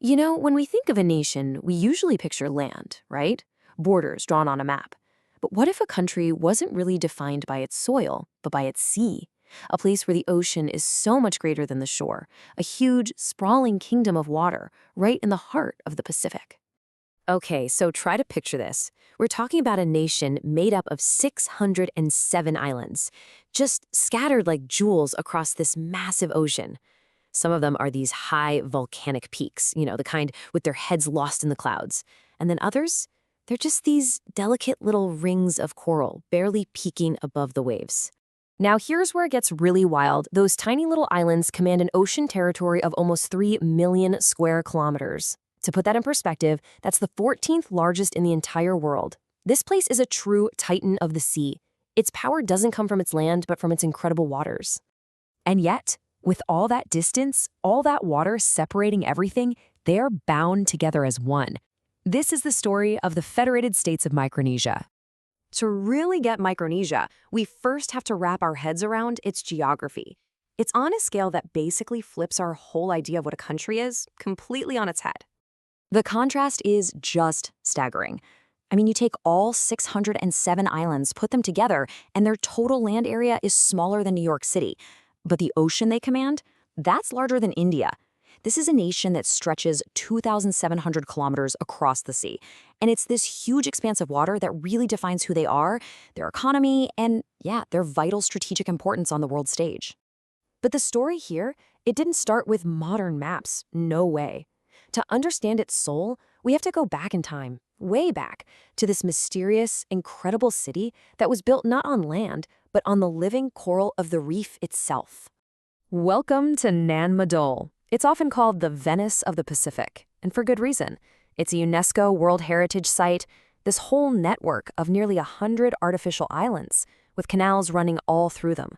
You know, when we think of a nation, we usually picture land, right? Borders drawn on a map. But what if a country wasn't really defined by its soil, but by its sea? A place where the ocean is so much greater than the shore, a huge, sprawling kingdom of water, right in the heart of the Pacific. Okay, so try to picture this. We're talking about a nation made up of 607 islands, just scattered like jewels across this massive ocean. Some of them are these high volcanic peaks, the kind with their heads lost in the clouds. And then others, they're just these delicate little rings of coral, barely peeking above the waves. Now here's where it gets really wild. Those tiny little islands command an ocean territory of almost 3 million square kilometers. To put that in perspective, that's the 14th largest in the entire world. This place is a true titan of the sea. Its power doesn't come from its land, but from its incredible waters. And yet, with all that distance, all that water separating everything, they're bound together as one. This is the story of the Federated States of Micronesia. To really get Micronesia, we first have to wrap our heads around its geography. It's on a scale that basically flips our whole idea of what a country is completely on its head. The contrast is just staggering. I mean, you take all 607 islands, put them together, and their total land area is smaller than New York City. But the ocean they command, that's larger than India. This is a nation that stretches 2,700 kilometers across the sea. And it's this huge expanse of water that really defines who they are, their economy, and their vital strategic importance on the world stage. But the story here, it didn't start with modern maps, no way. To understand its soul, we have to go back in time, way back, to this mysterious, incredible city that was built not on land, but on the living coral of the reef itself. Welcome to Nan Madol. It's often called the Venice of the Pacific, and for good reason. It's a UNESCO World Heritage Site, this whole network of nearly 100 artificial islands, with canals running all through them.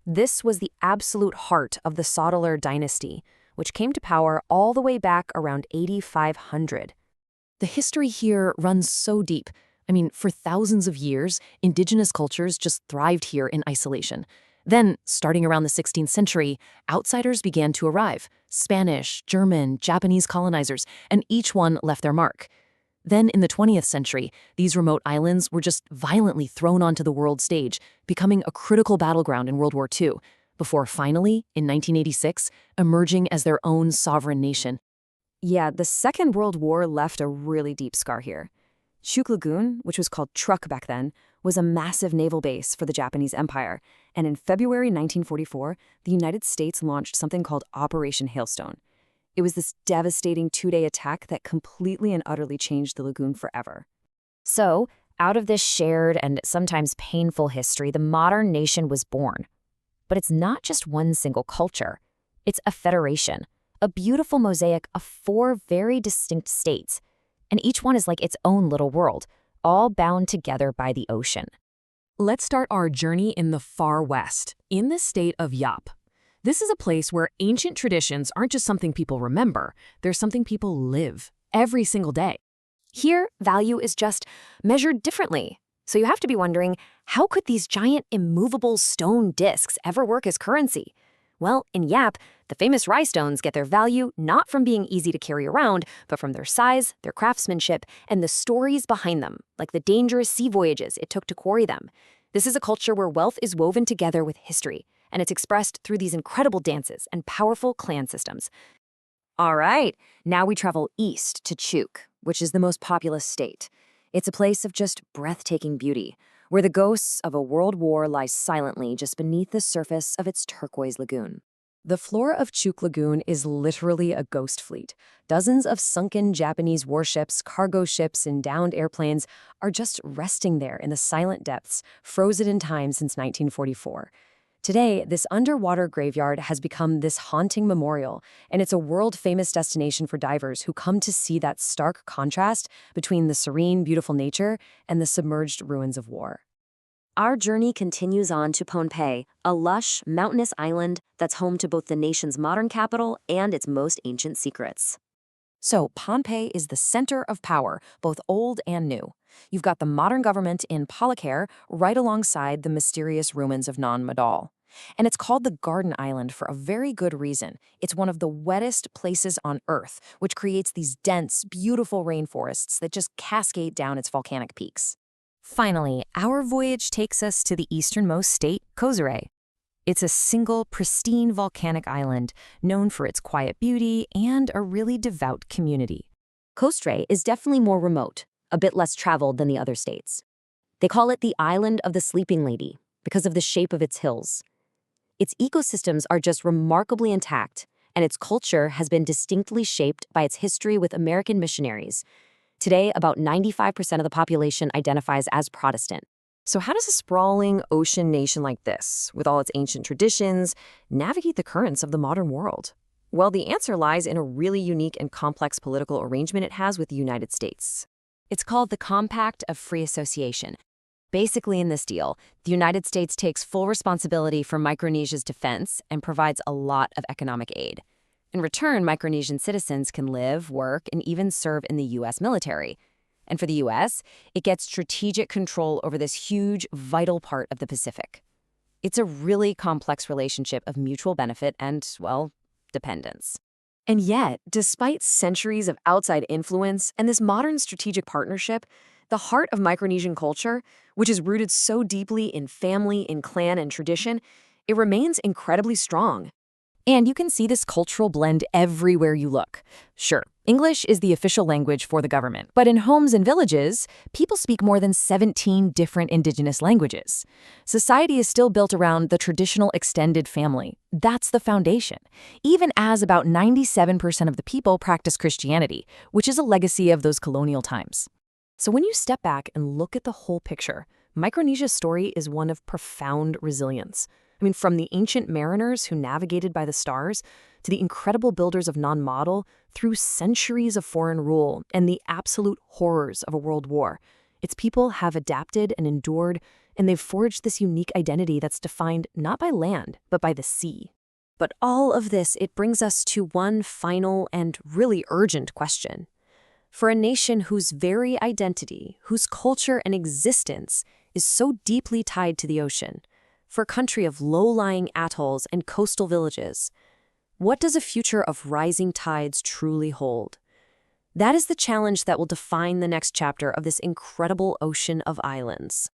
This was the absolute heart of the Sodalr dynasty, which came to power all the way back around 8500. The history here runs so deep. I mean, for thousands of years, indigenous cultures just thrived here in isolation. Then, starting around the 16th century, outsiders began to arrive. Spanish, German, Japanese colonizers, and each one left their mark. Then, in the 20th century, these remote islands were just violently thrown onto the world stage, becoming a critical battleground in World War II, before finally, in 1986, emerging as their own sovereign nation. Yeah, the Second World War left a really deep scar here. Chuuk Lagoon, which was called Truk back then, was a massive naval base for the Japanese Empire, and in February 1944, the United States launched something called Operation Hailstone. It was this devastating two-day attack that completely and utterly changed the lagoon forever. So, out of this shared and sometimes painful history, the modern nation was born. But it's not just one single culture. It's a federation, a beautiful mosaic of 4 very distinct states. And each one is like its own little world, all bound together by the ocean. Let's start our journey in the far west, in the state of Yap. This is a place where ancient traditions aren't just something people remember, they're something people live every single day. Here, value is just measured differently. So you have to be wondering, how could these giant immovable stone discs ever work as currency? Well, in Yap, the famous rice stones get their value not from being easy to carry around, but from their size, their craftsmanship, and the stories behind them, like the dangerous sea voyages it took to quarry them. This is a culture where wealth is woven together with history, and it's expressed through these incredible dances and powerful clan systems. All right, now we travel east to Chuuk, which is the most populous state. It's a place of just breathtaking beauty, where the ghosts of a world war lie silently just beneath the surface of its turquoise lagoon. The floor of Chuuk Lagoon is literally a ghost fleet. Dozens of sunken Japanese warships, cargo ships, and downed airplanes are just resting there in the silent depths, frozen in time since 1944. Today, this underwater graveyard has become this haunting memorial, and it's a world-famous destination for divers who come to see that stark contrast between the serene, beautiful nature and the submerged ruins of war. Our journey continues on to Pohnpei, a lush, mountainous island that's home to both the nation's modern capital and its most ancient secrets. So, Pohnpei is the center of power, both old and new. You've got the modern government in Palakkad right alongside the mysterious ruins of Nan Madol. And it's called the Garden Island for a very good reason. It's one of the wettest places on Earth, which creates these dense, beautiful rainforests that just cascade down its volcanic peaks. Finally, our voyage takes us to the easternmost state, Kozare. It's a single, pristine volcanic island known for its quiet beauty and a really devout community. Kozare is definitely more remote, a bit less traveled than the other states. They call it the Island of the Sleeping Lady because of the shape of its hills. Its ecosystems are just remarkably intact, and its culture has been distinctly shaped by its history with American missionaries. Today, about 95% of the population identifies as Protestant. So how does a sprawling ocean nation like this, with all its ancient traditions, navigate the currents of the modern world? Well, the answer lies in a really unique and complex political arrangement it has with the United States. It's called the Compact of Free Association. Basically, in this deal, the United States takes full responsibility for Micronesia's defense and provides a lot of economic aid. In return, Micronesian citizens can live, work, and even serve in the U.S. military. And for the U.S., it gets strategic control over this huge, vital part of the Pacific. It's a really complex relationship of mutual benefit and, well, dependence. And yet, despite centuries of outside influence and this modern strategic partnership, the heart of Micronesian culture, which is rooted so deeply in family, in clan, and tradition, it remains incredibly strong. And you can see this cultural blend everywhere you look. Sure, English is the official language for the government, but in homes and villages, people speak more than 17 different indigenous languages. Society is still built around the traditional extended family. That's the foundation, even as about 97% of the people practice Christianity, which is a legacy of those colonial times. So when you step back and look at the whole picture, Micronesia's story is one of profound resilience. From the ancient mariners who navigated by the stars to the incredible builders of non-model through centuries of foreign rule and the absolute horrors of a world war, its people have adapted and endured, and they've forged this unique identity that's defined not by land, but by the sea. But all of this, it brings us to one final and really urgent question. For a nation whose very identity, whose culture and existence is so deeply tied to the ocean, for a country of low-lying atolls and coastal villages, what does a future of rising tides truly hold? That is the challenge that will define the next chapter of this incredible ocean of islands.